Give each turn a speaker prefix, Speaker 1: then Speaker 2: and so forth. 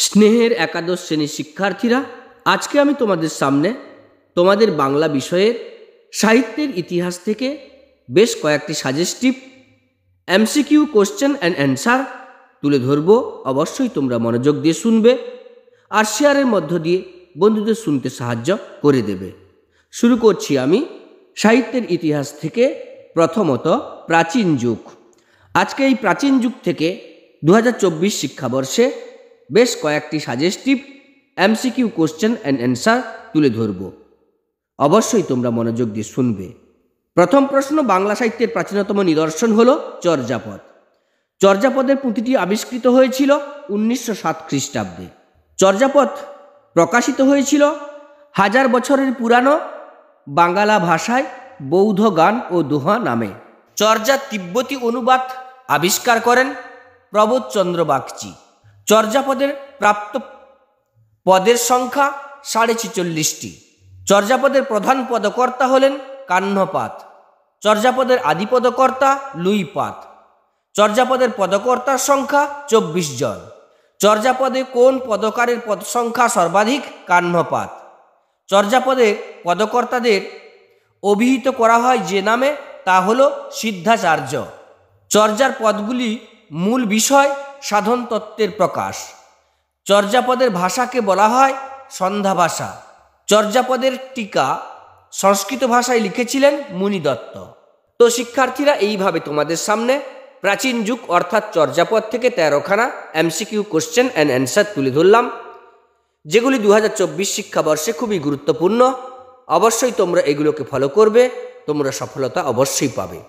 Speaker 1: স্নেহের একাদশ শ্রেণীর শিক্ষার্থীরা, আজকে আমি তোমাদের সামনে তোমাদের বাংলা বিষয়ের সাহিত্যের ইতিহাস থেকে বেশ কয়েকটি suggestive MCQ question and answer তুলে ধরব। অবশ্যই তোমরা মনোযোগ দিয়ে শুনবে আর শেয়ারের মধ্য দিয়ে বন্ধুদের শুনতে সাহায্য করে দেবে। শুরু করছি আমি সাহিত্যের ইতিহাস থেকে। প্রথমত প্রাচীন যুগ। আজকে এই প্রাচীন যুগ থেকে 2024 শিক্ষাবর্ষে বেশ কয়েকটি suggestive MCQ question and answer তুলে ধরব। অবশ্যই তোমরা মনোযোগ দিয়ে শুনবে। প্রথম প্রশ্ন, বাংলা সাহিত্যের প্রাচীনতম নিদর্শন হলো চর্যাপদ। চর্যাপদের পুঁথিটি আবিষ্কৃত হয়েছিল 1907 খ্রিস্টাব্দে। চর্যাপদ প্রকাশিত হয়েছিল 1000 বছরের পুরানো বাংলা ভাষায় বৌদ্ধ গান ও দোহা নামে। চর্যার তিব্বতী অনুবাদ আবিষ্কার করেন প্রবোধচন্দ্র বাগচি। চর্যাপদের প্রাপ্ত পদের সংখ্যা 46টি। চর্যাপদের প্রধান পদকর্তা হলেন কাহ্নপাত। চর্যাপদের আদিপদকর্তা লুইপাত। চর্যাপদের পদকর্তার সংখ্যা 24 জন। চর্যাপদে কোন পদকারের পদ সংখ্যা সর্বাধিক? কাহ্নপাত। চর্যাপদের পদকর্তাদের অভিহিত করা হয় যে নামে, তা হল সিদ্ধাচার্য। চর্যার পদগুলি মূল বিষয় সাধন তত্ত্বের প্রকাশ। চর্যাপদের ভাষাকে বলা হয় সন্ধ্যা ভাষা। চর্যাপদের টিকা সংস্কৃত ভাষায় লিখেছিলেন মুনিদত্ত। তো শিক্ষার্থীরা, এইভাবে তোমাদের সামনে প্রাচীন যুগ অর্থাৎ চর্যাপদ থেকে 13খানা এমসিকিউ কোশ্চেন অ্যান্ড অ্যান্সার তুলে ধরলাম, যেগুলি 2024 শিক্ষাবর্ষে খুবই গুরুত্বপূর্ণ। অবশ্যই তোমরা এগুলোকে ফলো করবে, তোমরা সফলতা অবশ্যই পাবে।